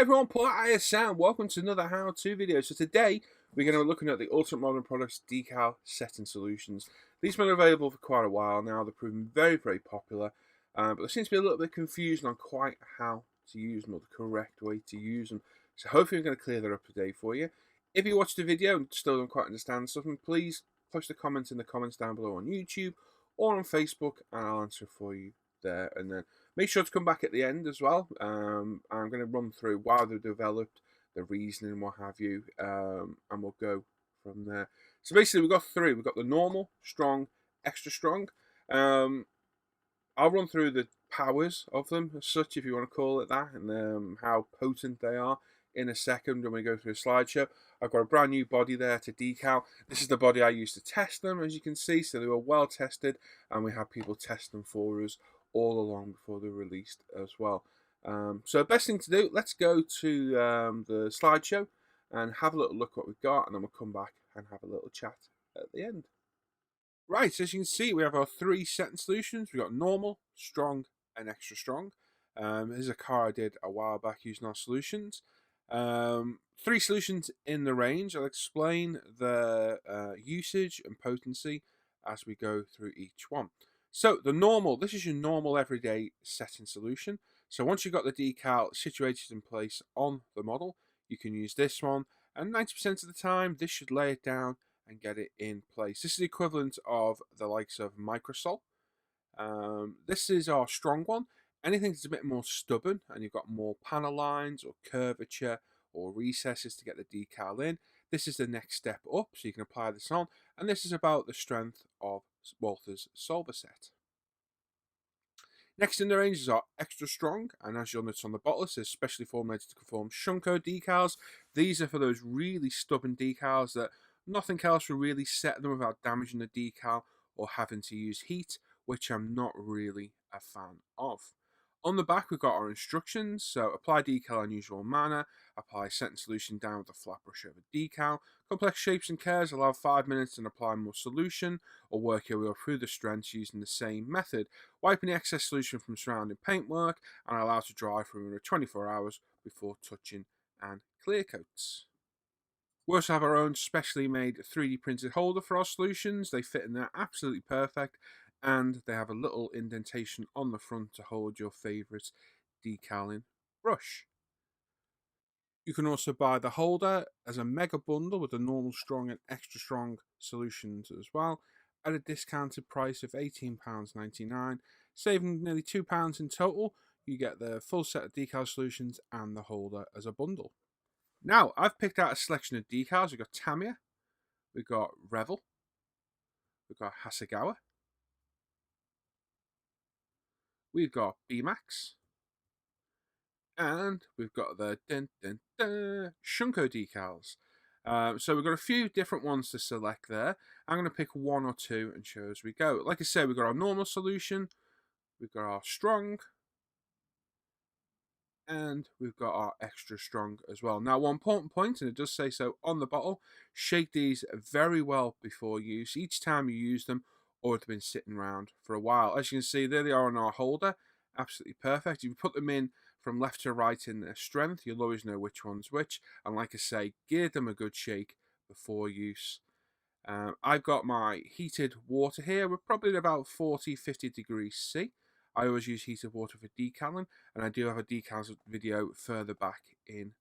everyone, Paul-ISM. Welcome to another how-to video. So today we're going to be looking at the Ultimate Modern Products Decal Setting Solutions. These have been available for quite a while now. They're proving very, very popular, but there seems to be a little bit of confusion on quite how to use them or the correct way to use them. So hopefully I'm going to clear that up today for you. If you watched the video and still don't quite understand something, please post a comment in the comments down below on YouTube or on Facebook, and I'll answer for you there. And then make sure to come back at the end as well. I'm going to run through why they're developed, the reasoning, what have you, and we'll go from there. So basically, we've got three. We've got the normal, strong, extra strong. I'll run through the powers of them, as such, if you want to call it that, and how potent they are in a second when we go through a slideshow. I've got a brand new body there to decal. This is the body I used to test them, as you can see, so they were well tested, and we had people test them for us all along before they're released as well. So the best thing to do, let's go to the slideshow and have a little look what we've got, and then we'll come back and have a little chat at the end. Right, so as you can see, we have our three setting solutions. We've got normal, strong, and extra strong. This is a car I did a while back using our solutions. Three solutions in the range. I'll explain the usage and potency as we go through each one. So the normal, this is your normal everyday setting solution. So once you've got the decal situated in place on the model, you can use this one, and 90% of the time this should lay it down and get it in place. This is the equivalent of the likes of Microsol. This is our strong one. Anything that's a bit more stubborn and you've got more panel lines or curvature or recesses to get the decal in, this is the next step up, so you can apply this on, and this is about the strength of Walther's solver set. Next in the range is our extra strong, and as you'll notice on the bottle, it says specially formulated to conform Shunko decals. These are for those really stubborn decals that nothing else will really set them without damaging the decal or having to use heat, which I'm not really a fan of. On the back, we've got our instructions. So apply decal in usual manner, apply setting solution down with a flat brush over decal. Complex shapes and curves, allow 5 minutes and apply more solution, or work your way through the strengths using the same method. Wiping the excess solution from surrounding paintwork and allow to dry for another 24 hours before touching and clear coats. We also have our own specially made 3D printed holder for our solutions. They fit in there absolutely perfect, and they have a little indentation on the front to hold your favourite decaling brush. You can also buy the holder as a mega bundle with the normal, strong and extra strong solutions as well, at a discounted price of £18.99, saving nearly £2 in total. You get the full set of decal solutions and the holder as a bundle. Now, I've picked out a selection of decals. We've got Tamiya, we've got Revel, we've got Hasegawa, we've got B-Max, and we've got the Shunko decals. So we've got a few different ones to select there. I'm going to pick one or two and show as we go. Like I said, we've got our normal solution, we've got our strong, and we've got our extra strong as well. Now, one important point, and it does say so on the bottle, shake these very well before use, each time you use them, or they've been sitting around for a while. As you can see, there they are on our holder, absolutely perfect. If you put them in from left to right in their strength, you'll always know which one's which, and like I say, give them a good shake before use. I've got my heated water here. We're probably at about 40-50 degrees C. I always use heated water for decaling, and I do have a decals video further back in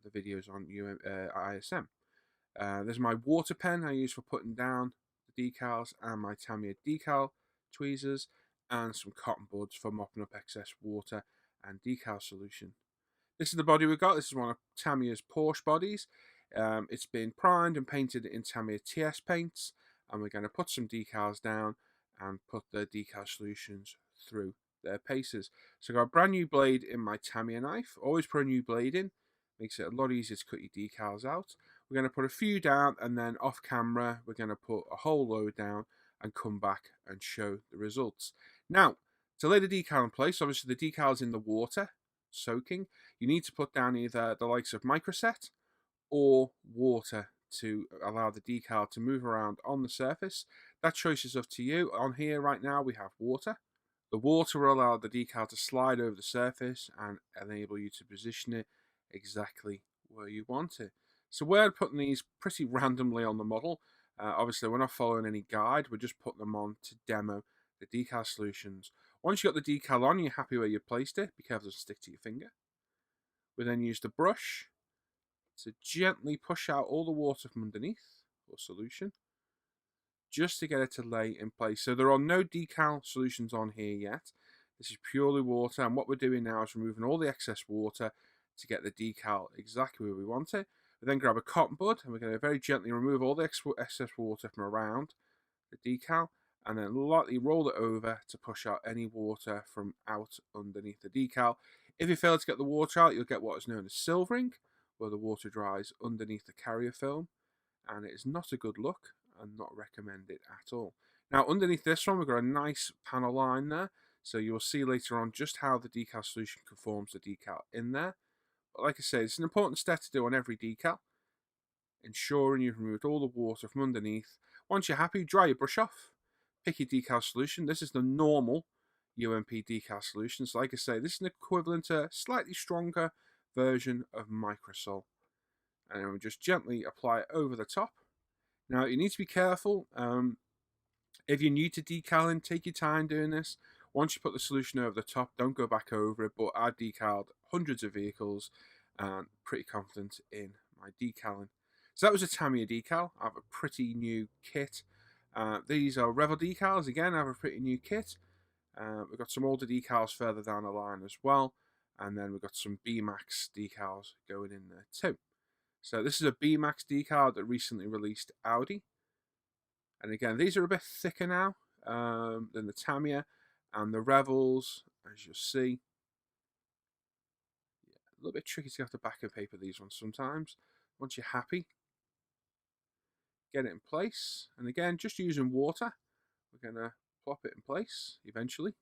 the videos on ISM. There's my water pen I use for putting down the decals, and my Tamiya decal tweezers, and some cotton buds for mopping up excess water and decal solution. This is the body we've got. This is one of Tamiya's Porsche bodies. It's been primed and painted in Tamiya TS paints, and we're going to put some decals down and put the decal solutions through their paces. So I've got a brand new blade in my Tamiya knife. Always put a new blade in. Makes it a lot easier to cut your decals out. We're going to put a few down, and then off camera we're going to put a whole load down and come back and show the results. Now, to lay the decal in place, obviously the decal's in the water, soaking. You need to put down either the likes of Microset or water to allow the decal to move around on the surface. That choice is up to you. On here right now we have water. The water will allow the decal to slide over the surface and enable you to position it exactly where you want it. So we're putting these pretty randomly on the model. Obviously, we're not following any guide. We're just putting them on to demo the decal solutions. Once you've got the decal on, you're happy where you placed it. Be careful to stick to your finger. We then use the brush to gently push out all the water from underneath, or solution, just to get it to lay in place. So there are no decal solutions on here yet. This is purely water, and what we're doing now is removing all the excess water to get the decal exactly where we want it. We then grab a cotton bud, and we're going to very gently remove all the excess water from around the decal, and then lightly roll it over to push out any water from out underneath the decal. If you fail to get the water out, you'll get what is known as silvering, where the water dries underneath the carrier film, and it is not a good look and not recommended at all. Now underneath this one, we've got a nice panel line there, so you'll see later on just how the decal solution conforms the decal in there. But like I say, it's an important step to do on every decal, ensuring you've removed all the water from underneath. Once you're happy, dry your brush off, pick your decal solution. This is the normal UMP decal solution. So like I say, this is an equivalent to a slightly stronger version of Microsol. And then we just gently apply it over the top. Now you need to be careful. If you're new to decaling, take your time doing this. Once you put the solution over the top, don't go back over it. But I decaled hundreds of vehicles and pretty confident in my decaling. So that was a Tamiya decal. I have a pretty new kit. These are Revel decals. Again, I have a pretty new kit. We've got some older decals further down the line as well. And then we've got some B-Max decals going in there too. So this is a B-Max decal that recently released Audi. And again, these are a bit thicker now than the Tamiya and the Revels, as you'll see. Yeah, a little bit tricky to have to backing paper these ones sometimes. Once you're happy, get it in place. And again, just using water, we're going to plop it in place eventually.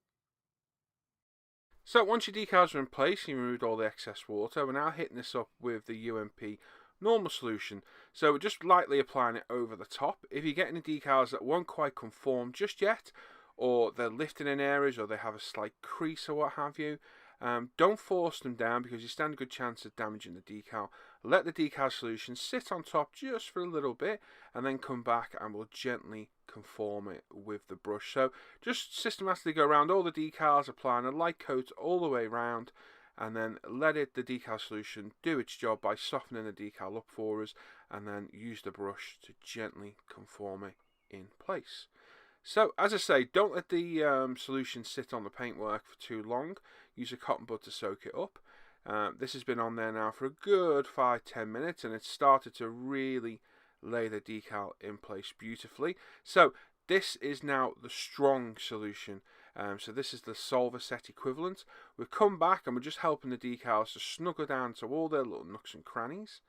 So once your decals are in place, you removed all the excess water. We're now hitting this up with the UMP normal solution. So we're just lightly applying it over the top. If you're getting the decals that won't quite conform just yet, or they're lifting in areas, or they have a slight crease or what have you, don't force them down because you stand a good chance of damaging the decal. Let the decal solution sit on top just for a little bit and then come back and we'll gently conform it with the brush. So just systematically go around all the decals, applying a light coat all the way around, and then let the decal solution do its job by softening the decal up for us, and then use the brush to gently conform it in place. So as I say, don't let the solution sit on the paintwork for too long. Use a cotton bud to soak it up. This has been on there now for a good 5-10 minutes, and it's started to really lay the decal in place beautifully. So this is now the strong solution. So this is the solver set equivalent. We've come back and we're just helping the decals to snuggle down to all their little nooks and crannies.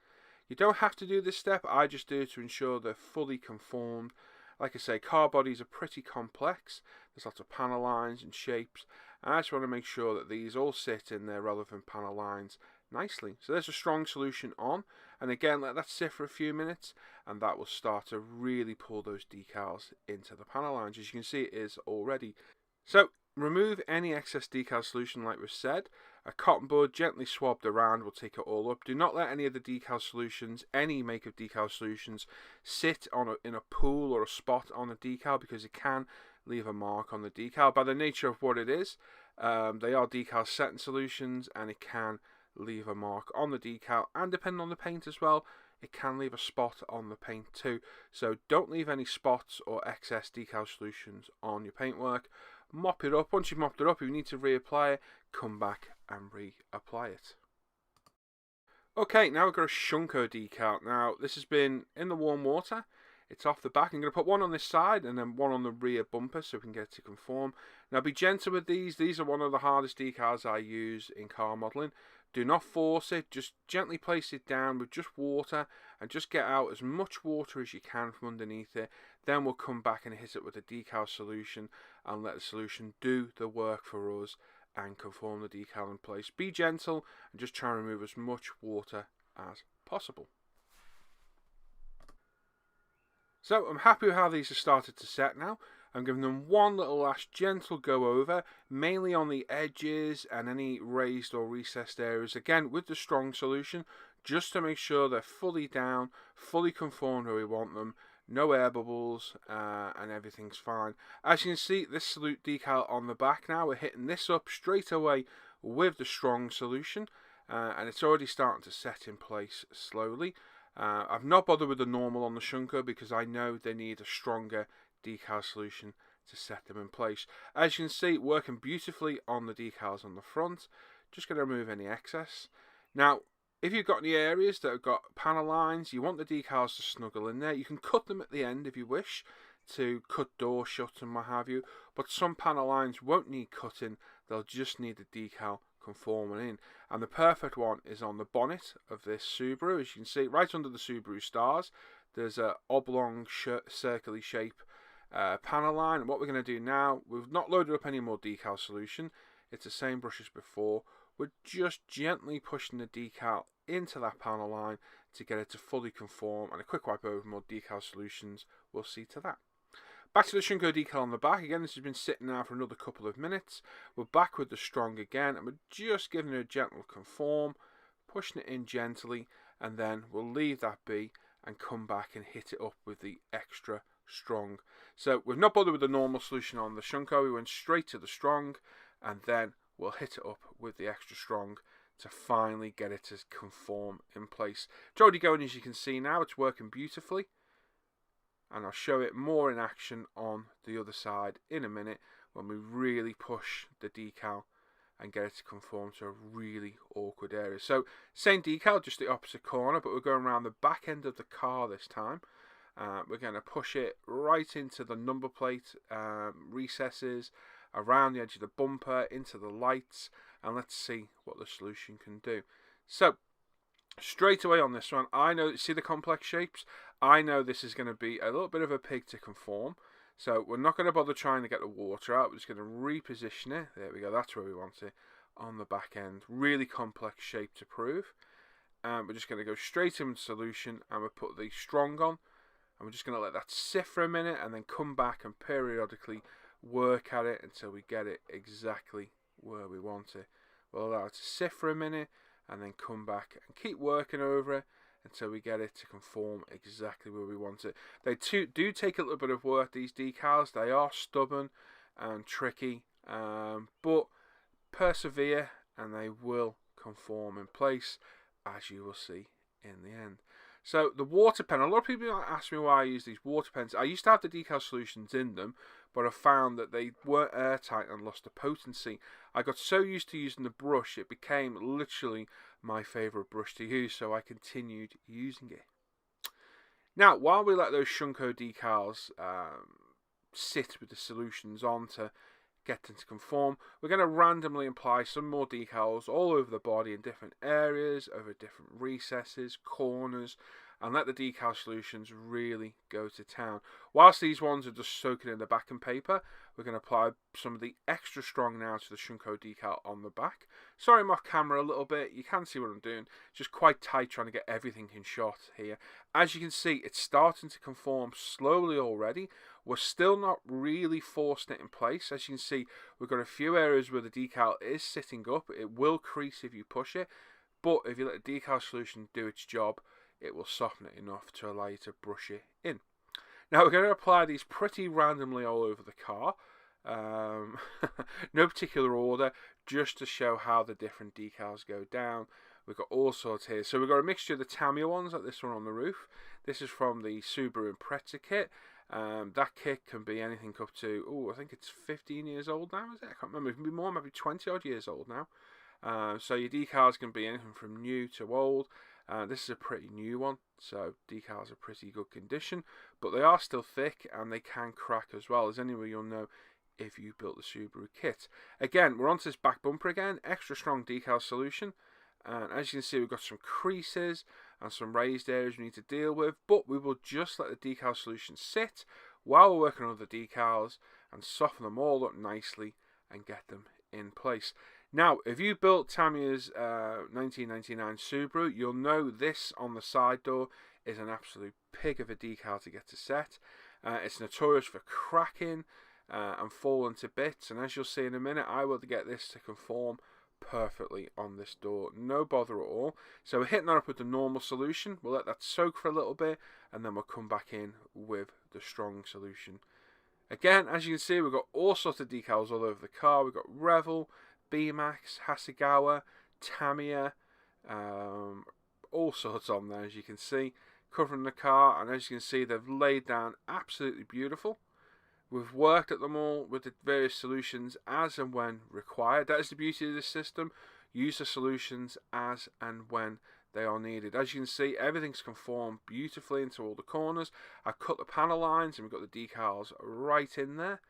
You don't have to do this step. I just do it to ensure they're fully conformed. Like I say, car bodies are pretty complex. There's lots of panel lines and shapes. I just want to make sure that these all sit in their relevant panel lines nicely. So there's a strong solution on. And again, let that sit for a few minutes, and that will start to really pull those decals into the panel lines. As you can see, it is already. So remove any excess decal solution like we've said. A cotton bud gently swabbed around will take it all up. Do not let any of the decal solutions, any make of decal solutions, sit in a pool or a spot on the decal, because it can leave a mark on the decal. By the nature of what it is, they are decal setting solutions, and it can leave a mark on the decal, and depending on the paint as well, it can leave a spot on the paint too. So don't leave any spots or excess decal solutions on your paintwork. Mop it up. Once you've mopped it up, if you need to reapply it, come back and reapply it. Okay, now we've got a Shunko decal. Now this has been in the warm water. It's off the back. I'm going to put one on this side and then one on the rear bumper so we can get it to conform. Now be gentle with these. These are one of the hardest decals I use in car modelling. Do not force it. Just gently place it down with just water and just get out as much water as you can from underneath it. Then we'll come back and hit it with a decal solution and let the solution do the work for us and conform the decal in place. Be gentle and just try and remove as much water as possible. So I'm happy with how these have started to set now. I'm giving them one little last gentle go over, mainly on the edges and any raised or recessed areas, again with the strong solution, just to make sure they're fully down, fully conformed where we want them, no air bubbles, and everything's fine. As you can see, this salute decal on the back now, we're hitting this up straight away with the strong solution, and it's already starting to set in place slowly. I've not bothered with the normal on the Shunko because I know they need a stronger decal solution to set them in place. As you can see, working beautifully on the decals on the front. Just going to remove any excess. Now, if you've got any areas that have got panel lines, you want the decals to snuggle in there, you can cut them at the end if you wish to cut doors shut and what have you, but some panel lines won't need cutting, they'll just need the decal conforming in. And the perfect one is on the bonnet of this Subaru. As you can see, right under the Subaru stars, there's a oblong circular shape panel line. And what we're going to do now, we've not loaded up any more decal solution, it's the same brush as before. We're just gently pushing the decal into that panel line to get it to fully conform, and a quick wipe over more decal solutions will see to that. Back to the Shunko decal on the back. Again, this has been sitting now for another couple of minutes. We're back with the strong again, and we're just giving it a gentle conform, pushing it in gently, and then we'll leave that be and come back and hit it up with the extra strong. So we've not bothered with the normal solution on the Shunko, we went straight to the strong, and then we'll hit it up with the extra strong to finally get it to conform in place. It's already going, as you can see now, it's working beautifully. And I'll show it more in action on the other side in a minute when we really push the decal and get it to conform to a really awkward area. So same decal, just the opposite corner, but we're going around the back end of the car this time. We're going to push it right into the number plate recesses, around the edge of the bumper, into the lights, and let's see what the solution can do. So straight away on this one, I know, see the complex shapes? I know this is going to be a little bit of a pig to conform, so we're not going to bother trying to get the water out. We're just going to reposition it. There we go, that's where we want it, on the back end. Really complex shape to prove. We're just going to go straight into solution, and we'll put the strong on, and we're just going to let that sit for a minute, and then come back and periodically work at it until we get it exactly where we want it. We'll allow it to sit for a minute, and then come back and keep working over it until we get it to conform exactly where we want it. They do take a little bit of work, these decals. They are stubborn and tricky, but persevere and they will conform in place, as you will see in the end. So the water pen, a lot of people ask me why I use these water pens. I used to have the decal solutions in them, but I found that they weren't airtight and lost the potency. I got so used to using the brush, it became literally my favourite brush to use, so I continued using it. Now, while we let those Shunko decals sit with the solutions on to get them to conform, we're going to randomly apply some more decals all over the body in different areas, over different recesses, corners, and let the decal solutions really go to town. Whilst these ones are just soaking in the backing paper, we're going to apply some of the extra strong now to the Shunko decal on the back. Sorry I'm off camera a little bit, you can see what I'm doing, just quite tight trying to get everything in shot here. As you can see, it's starting to conform slowly already. We're still not really forcing it in place. As you can see, we've got a few areas where the decal is sitting up. It will crease if you push it, but if you let the decal solution do its job, it will soften it enough to allow you to brush it in. Now we're going to apply these pretty randomly all over the car. No particular order, just to show how the different decals go down. We've got all sorts here. So we've got a mixture of the Tamiya ones, like this one on the roof. This is from the Subaru Impreza kit. That kit can be anything up to, oh, I think it's 15 years old now, is it? I can't remember. It can be more, maybe 20 odd years old now. So your decals can be anything from new to old. This is a pretty new one, so decals are pretty good condition, but they are still thick and they can crack as well, as anyway you'll know if you built the Subaru kit. Again, we're onto this back bumper again, extra strong decal solution, and as you can see we've got some creases and some raised areas we need to deal with, but we will just let the decal solution sit while we're working on the decals and soften them all up nicely and get them in place. Now, if you built Tamiya's 1999 Subaru, you'll know this on the side door is an absolute pig of a decal to get to set. It's notorious for cracking. and fallen to bits. And as you'll see in a minute, I will get this to conform perfectly on this door, no bother at all. So we're hitting that up with the normal solution. We'll let that soak for a little bit, and then we'll come back in with the strong solution. Again, as you can see, we've got all sorts of decals all over the car. We've got Revel, B-Max, Hasegawa, Tamiya, all sorts on there, as you can see, covering the car. And as you can see, they've laid down absolutely beautiful. We've worked at them all with the various solutions as and when required. That is the beauty of this system. Use the solutions as and when they are needed. As you can see, everything's conformed beautifully into all the corners. I've cut the panel lines and we've got the decals right in there.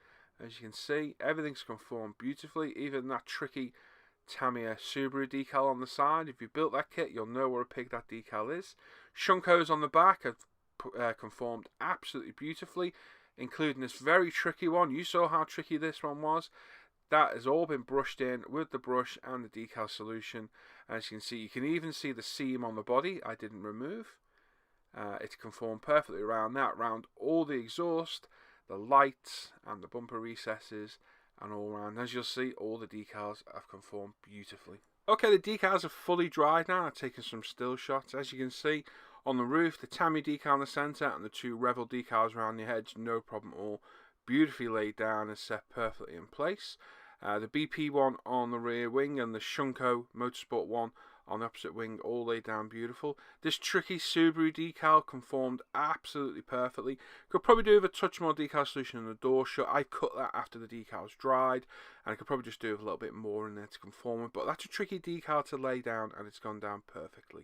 As you can see, everything's conformed beautifully. Even that tricky Tamiya Subaru decal on the side. If you built that kit, you'll know where a pig that decal is. Shunkos on the back have conformed absolutely beautifully, including this very tricky one. You saw how tricky this one was. That has all been brushed in with the brush and the decal solution. As you can even see the seam on the body I didn't remove. It's conformed perfectly around that, around all the exhaust, the lights and the bumper recesses, and all around. As you'll see, all the decals have conformed beautifully. Okay, the decals are fully dried now. I've taken some still shots. As you can see, on the roof, the Tamiya decal in the centre and the two Revel decals around the edge, no problem at all. Beautifully laid down and set perfectly in place. The BP one on the rear wing and the Shunko Motorsport one on the opposite wing, all laid down beautiful. This tricky Subaru decal conformed absolutely perfectly. Could probably do with a touch more decal solution in the door shut. I cut that after the decals dried, and I could probably just do with a little bit more in there to conform it. But that's a tricky decal to lay down, and it's gone down perfectly.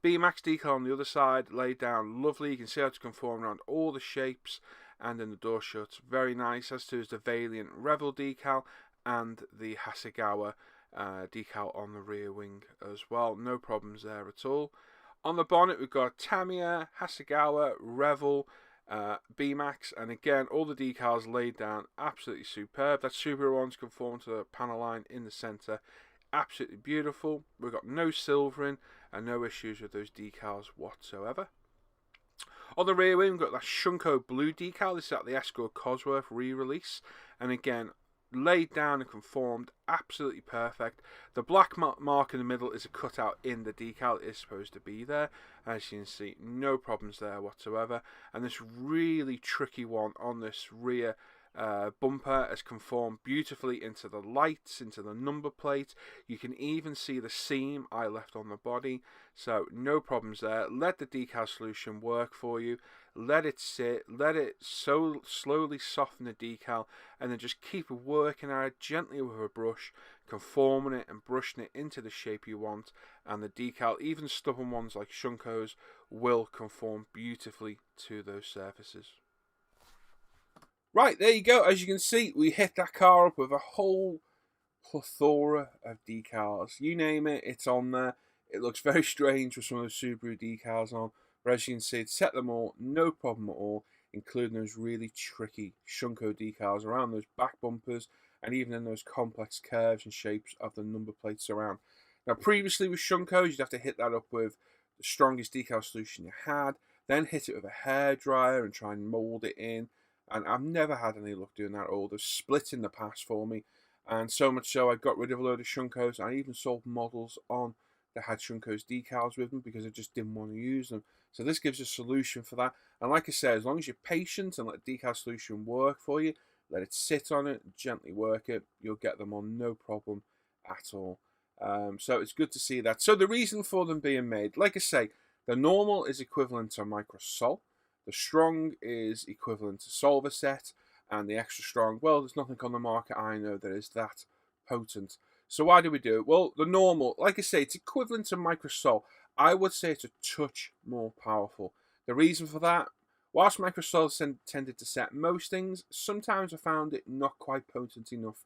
B-Max decal on the other side, laid down lovely. You can see how it's conformed around all the shapes and in the door shuts. Very nice, as too is the Valiant Revel decal and the Hasegawa decal on the rear wing as well. No problems there at all. On the bonnet, we've got Tamiya, Hasegawa, Revel, B-Max, and again, all the decals laid down absolutely superb. That Subaru one's conformed to the panel line in the centre. Absolutely beautiful. We've got no silvering and no issues with those decals whatsoever. On the rear wing, we've got that Shunko blue decal. This is at the Escort Cosworth re-release, and again, laid down and conformed absolutely perfect. The black mark in the middle is a cutout in the decal. It is supposed to be there. As you can see, no problems there whatsoever. And this really tricky one on this rear bumper has conformed beautifully into the lights, into the number plate. You can even see the seam I left on the body, so no problems there. Let the decal solution work for you. Let it sit, let it so slowly soften the decal, and then just keep working at it gently with a brush, conforming it and brushing it into the shape you want, and the decal, even stubborn ones like Shunkos, will conform beautifully to those surfaces. Right, there you go. As you can see, we hit that car up with a whole plethora of decals. You name it, it's on there. It looks very strange with some of those Subaru decals on, but as you can see, it's set them all, no problem at all, including those really tricky Shunko decals around those back bumpers and even in those complex curves and shapes of the number plates around. Now, previously with Shunkos, you'd have to hit that up with the strongest decal solution you had, then hit it with a hairdryer and try and mould it in. And I've never had any luck doing that at all. They've split in the past for me. And so much so, I got rid of a load of Shunkos. I even sold models on that had Shunkos decals with them because I just didn't want to use them. So this gives a solution for that. And like I said, as long as you're patient and let the decal solution work for you, let it sit on it, gently work it, you'll get them on no problem at all. So it's good to see that. So the reason for them being made, like I say, the normal is equivalent to Microsol. The strong is equivalent to Solvaset, and the extra strong, well, there's nothing on the market I know that is that potent. So why do we do it? Well, the normal, like I say, it's equivalent to Microsol. I would say it's a touch more powerful. The reason for that, whilst Microsol tended to set most things, sometimes I found it not quite potent enough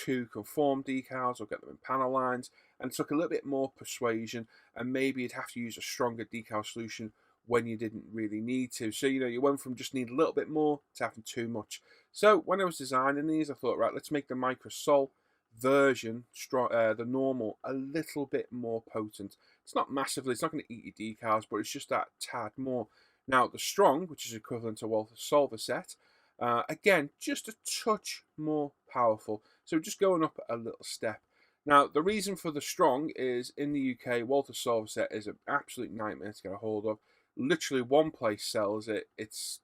to conform decals or get them in panel lines, and took a little bit more persuasion, and maybe you'd have to use a stronger decal solution when you didn't really need to. So, you went from just need a little bit more to having too much. So when I was designing these, I thought, right, let's make the Microsol version, the normal, a little bit more potent. It's not massively, it's not going to eat your decals, but it's just that tad more. Now, the strong, which is equivalent to Solvaset, Again, just a touch more powerful. So just going up a little step. Now, the reason for the strong is in the UK, Walther Solver Set is an absolute nightmare to get a hold of. Literally one place sells it. It's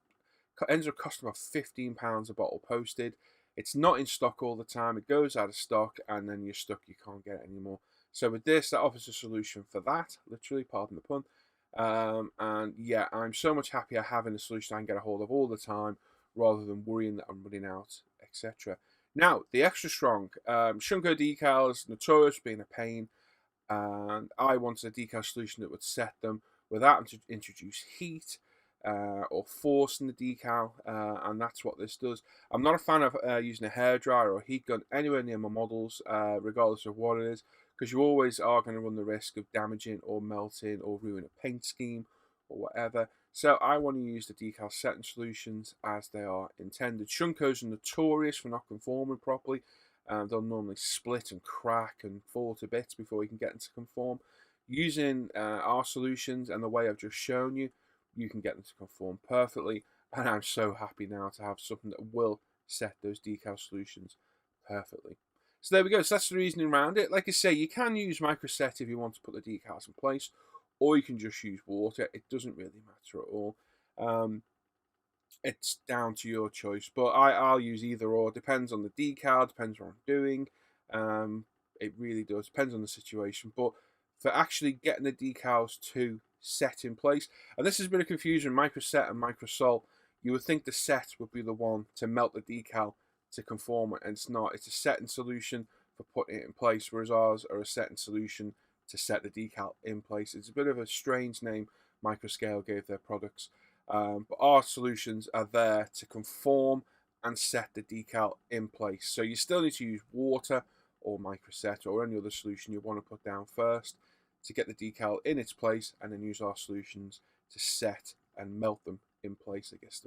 ends up costing about £15 a bottle posted. It's not in stock all the time. It goes out of stock and then you're stuck. You can't get it anymore. So with this, that offers a solution for that. Literally, pardon the pun. And yeah, I'm so much happier having a solution I can get a hold of all the time rather than worrying that I'm running out, etc. Now, the extra strong Shunko decals, notorious for being a pain, and I wanted a decal solution that would set them without having to introduce heat or force in the decal, and that's what this does. I'm not a fan of using a hairdryer or a heat gun anywhere near my models, regardless of what it is, because you always are going to run the risk of damaging or melting or ruining a paint scheme or whatever. So I want to use the decal setting solutions as they are intended. Shunkos are notorious for not conforming properly. They'll normally split and crack and fall to bits before you can get them to conform. Using our solutions and the way I've just shown you, you can get them to conform perfectly. And I'm so happy now to have something that will set those decal solutions perfectly. So there we go. So that's the reasoning around it. Like I say, you can use microset if you want to put the decals in place, or you can just use water. It doesn't really matter at all. It's down to your choice, but I'll use either or. Depends on the decal, depends what I'm doing. It really does. Depends on the situation. But for actually getting the decals to set in place, and this is a bit of confusion, microset and microsol, you would think the set would be the one to melt the decal to conform it, and it's not. It's a setting solution for putting it in place, whereas ours are a setting solution to set the decal in place. It's a bit of a strange name Microscale gave their products. But our solutions are there to conform and set the decal in place. So you still need to use water or microset or any other solution you want to put down first to get the decal in its place, and then use our solutions to set and melt them in place, I guess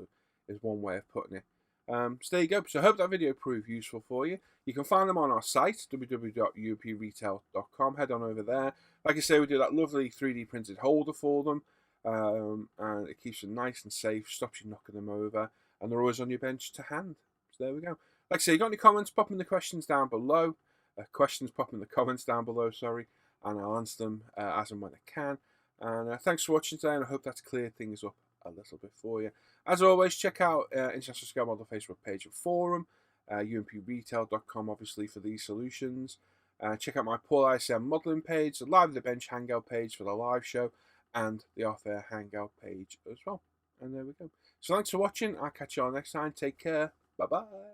is one way of putting it. So there you go. So I hope that video proved useful for you. You can find them on our site, www.upretail.com. Head on over there. Like I say, we do that lovely 3D printed holder for them. And it keeps them nice and safe, stops you knocking them over, and they're always on your bench to hand. So there we go. Like I say, you got any comments, pop in the questions down below. Pop in the comments down below, sorry, and I'll answer them as and when I can. And thanks for watching today, and I hope that's cleared things up a little bit for you. As always, check out International Scale Model Facebook page and forum, umpretail.com obviously for these solutions. Check out my Paul-ISM modelling page, the Live at the Bench Hangout page for the live show, and the off-air hangout page as well. And there we go. So thanks for watching. I'll catch you all next time. Take care. Bye-bye.